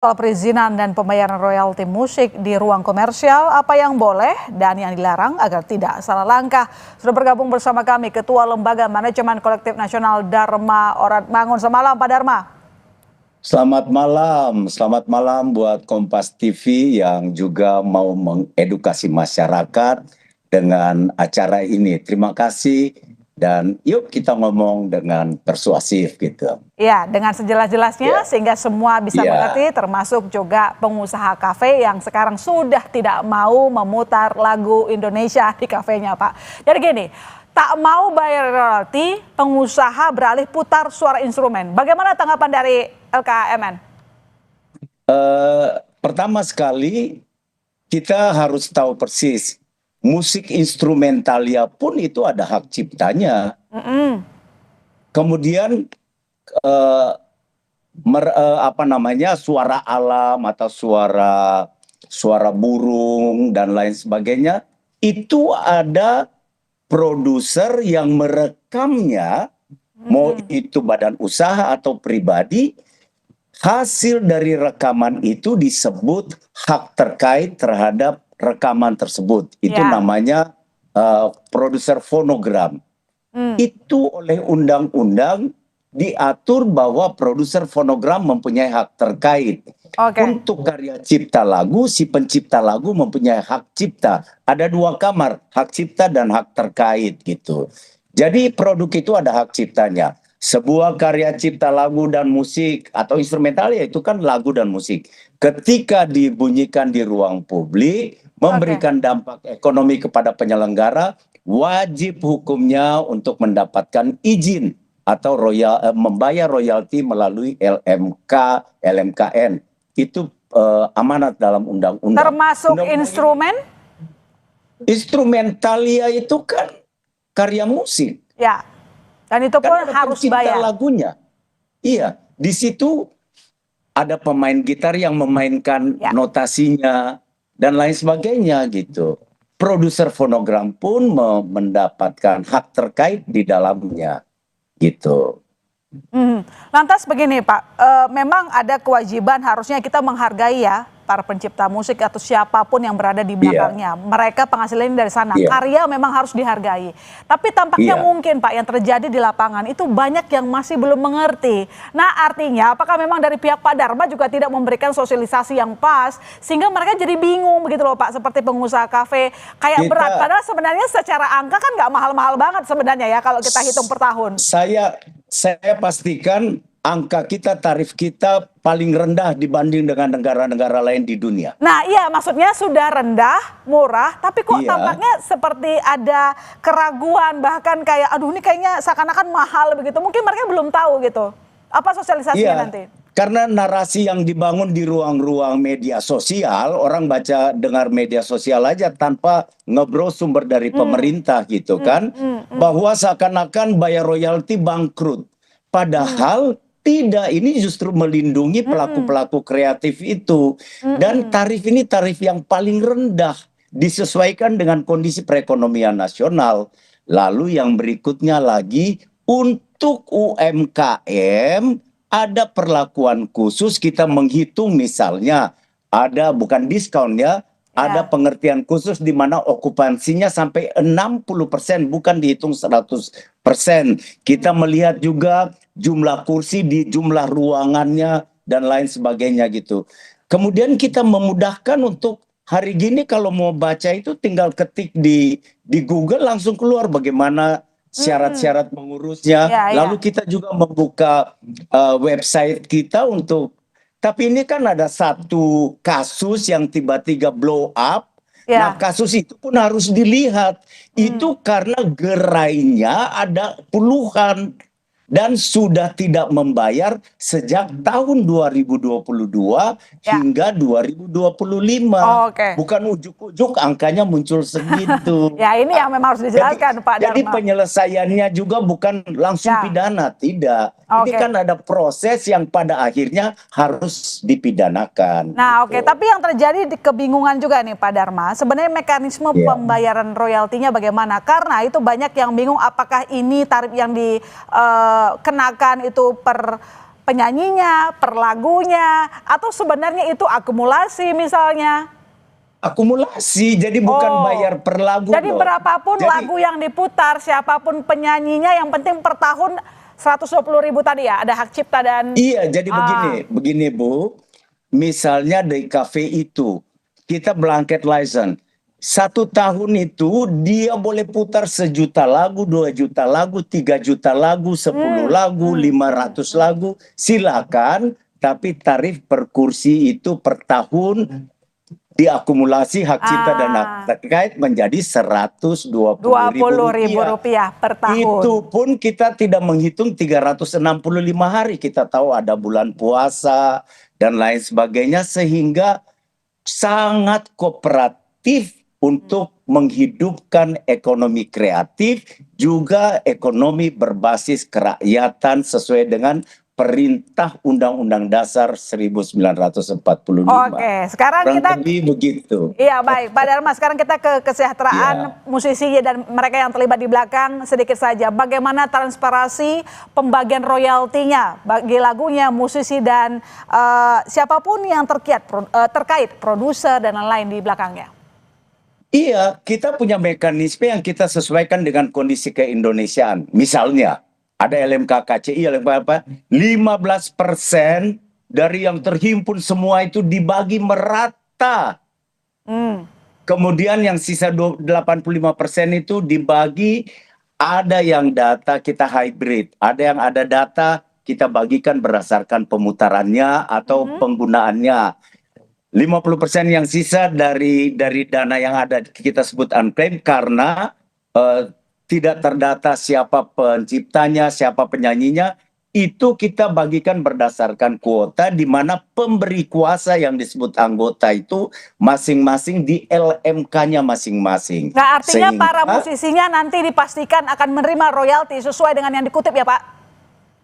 Soal perizinan dan pembayaran royalti musik di ruang komersial, apa yang boleh dan yang dilarang agar tidak salah langkah. Sudah bergabung bersama kami Ketua Lembaga Manajemen Kolektif Nasional Dharma Oratmangun. Selamat malam Pak Dharma. Selamat malam buat Kompas TV yang juga mau mengedukasi masyarakat dengan acara ini. Terima kasih dan yuk kita ngomong dengan persuasif gitu. Ya, dengan sejelas-jelasnya sehingga semua bisa mengerti, termasuk juga pengusaha kafe yang sekarang sudah tidak mau memutar lagu Indonesia di kafenya, Pak. Jadi gini, tak mau bayar royalti, pengusaha beralih putar suara instrumen. Bagaimana tanggapan dari LKMN? Pertama sekali kita harus tahu persis musik instrumentalia pun itu ada hak ciptanya. Kemudian suara alam atau suara burung dan lain sebagainya itu ada produser yang merekamnya, mau itu badan usaha atau pribadi. Hasil dari rekaman itu disebut hak terkait terhadap rekaman tersebut. Itu namanya produser fonogram. Itu oleh undang-undang diatur bahwa produser fonogram mempunyai hak terkait. Untuk karya cipta lagu, si pencipta lagu mempunyai hak cipta. Ada dua kamar, hak cipta dan hak terkait gitu. Jadi produk itu ada hak ciptanya. Sebuah karya cipta lagu dan musik atau instrumentalia itu kan lagu dan musik. Ketika dibunyikan di ruang publik, memberikan dampak ekonomi kepada penyelenggara, wajib hukumnya untuk mendapatkan izin atau membayar royalti melalui LMK, LMKN. Itu amanat dalam undang-undang. Termasuk instrumen? Instrumentalia itu kan karya musik. Ya. Dan itu pun harus bayar. Lagunya. Iya, di situ ada pemain gitar yang memainkan notasinya dan lain sebagainya gitu. Produser fonogram pun mendapatkan hak terkait di dalamnya gitu. Lantas begini Pak, memang ada kewajiban harusnya kita menghargai ya para pencipta musik atau siapapun yang berada di belakangnya. Mereka penghasilannya dari sana, karya memang harus dihargai. Tapi tampaknya mungkin Pak yang terjadi di lapangan itu banyak yang masih belum mengerti. Nah artinya apakah memang dari pihak Pak Dharma juga tidak memberikan sosialisasi yang pas sehingga mereka jadi bingung begitu loh Pak, seperti pengusaha kafe kayak berat. Padahal sebenarnya secara angka kan nggak mahal-mahal banget sebenarnya ya kalau kita hitung per tahun. Saya pastikan angka kita, tarif kita paling rendah dibanding dengan negara-negara lain di dunia. Nah iya, maksudnya sudah rendah, murah, tapi kok tampaknya seperti ada keraguan, bahkan kayak aduh ini kayaknya seakan-akan mahal begitu. Mungkin mereka belum tahu gitu. Apa sosialisasinya nanti? Karena narasi yang dibangun di ruang-ruang media sosial, orang dengar media sosial aja tanpa ngobrol sumber dari pemerintah gitu kan. Bahwa seakan-akan bayar royalti bangkrut. Padahal tidak, ini justru melindungi pelaku-pelaku kreatif itu. Dan tarif ini tarif yang paling rendah, disesuaikan dengan kondisi perekonomian nasional. Lalu yang berikutnya lagi, untuk UMKM ada perlakuan khusus, kita menghitung misalnya, ada bukan diskon ya, ada pengertian khusus di mana okupansinya sampai 60%, bukan dihitung 100%. Kita melihat juga jumlah kursi di jumlah ruangannya dan lain sebagainya gitu. Kemudian kita memudahkan untuk hari gini kalau mau baca itu tinggal ketik di Google langsung keluar bagaimana syarat-syarat mengurusnya. Lalu kita juga membuka website kita untuk. Tapi ini kan ada satu kasus yang tiba-tiba blow up. Nah kasus itu pun harus dilihat. Itu karena gerainya ada puluhan. Dan sudah tidak membayar sejak tahun 2022 hingga 2025. Bukan ujuk-ujuk angkanya muncul segitu. Ya ini yang memang harus dijelaskan Pak Dharma. Jadi penyelesaiannya juga bukan langsung pidana, tidak. Ini kan ada proses yang pada akhirnya harus dipidanakan. Nah tapi yang terjadi kebingungan juga nih Pak Dharma. Sebenarnya mekanisme pembayaran royaltinya bagaimana? Karena itu banyak yang bingung apakah ini tarif yang dikenakan itu per penyanyinya, per lagunya, atau sebenarnya itu akumulasi misalnya? Akumulasi, jadi bukan bayar per lagu Jadi loh. berapapun Jadi, lagu yang diputar, siapapun penyanyinya, yang penting per tahun 120.000 tadi ya, ada hak cipta dan... iya, jadi begini Bu, misalnya di kafe itu, kita blanket license. 1 tahun itu dia boleh putar 1 juta lagu, 2 juta lagu, 3 juta lagu, 10 lagu, 500 lagu, silakan. Tapi tarif per kursi itu per tahun diakumulasi hak cipta dan hak terkait menjadi 120.000 Rp20.000 per tahun. Itu pun kita tidak menghitung 365 hari. Kita tahu ada bulan puasa dan lain sebagainya, sehingga sangat kooperatif untuk menghidupkan ekonomi kreatif, juga ekonomi berbasis kerakyatan sesuai dengan Perintah Undang-Undang Dasar 1945. Oke, sekarang Kurang kita... lebih begitu. Iya baik, Pak Dharma. Sekarang kita ke kesejahteraan musisi dan mereka yang terlibat di belakang sedikit saja. Bagaimana transparansi pembagian royaltinya bagi lagunya, musisi dan siapapun yang terkait produser dan lain-lain di belakangnya? Iya, kita punya mekanisme yang kita sesuaikan dengan kondisi keindonesiaan. Misalnya, ada LMK KCI, LMK apa? 15% dari yang terhimpun semua itu dibagi merata. Kemudian yang sisa 85% itu dibagi, ada yang data kita hybrid, ada yang ada data kita bagikan berdasarkan pemutarannya atau penggunaannya. 50% yang sisa dari dana yang ada kita sebut unclaimed karena tidak terdata siapa penciptanya, siapa penyanyinya, itu kita bagikan berdasarkan kuota, di mana pemberi kuasa yang disebut anggota itu masing-masing di LMK-nya masing-masing. Nah, artinya para musisinya nanti dipastikan akan menerima royalti sesuai dengan yang dikutip ya Pak?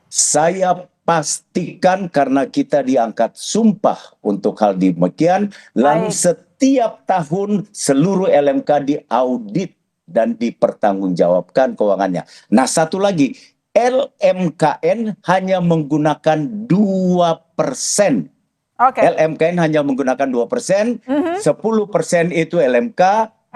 Saya pastikan karena kita diangkat sumpah untuk hal demikian, lalu setiap tahun seluruh LMK diaudit dan dipertanggungjawabkan keuangannya. Nah, satu lagi, LMKN hanya menggunakan 2%. LMKN hanya menggunakan 2%, 10% itu LMK,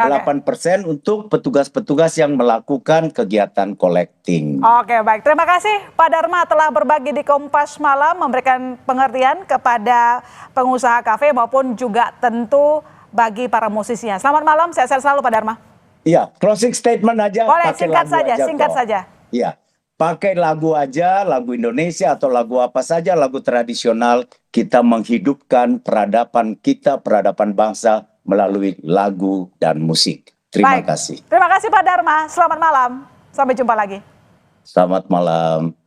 8% untuk petugas-petugas yang melakukan kegiatan collecting. Oke, baik. Terima kasih Pak Dharma telah berbagi di Kompas Malam, memberikan pengertian kepada pengusaha kafe maupun juga tentu bagi para musisinya. Selamat malam, sehat-sehat selalu Pak Dharma. Iya, closing statement aja. Boleh, singkat saja, singkat saja. Iya, pakai lagu aja, lagu Indonesia atau lagu apa saja, lagu tradisional, kita menghidupkan peradaban kita, peradaban bangsa melalui lagu dan musik. Terima kasih. Terima kasih Pak Dharma, selamat malam. Sampai jumpa lagi. Selamat malam.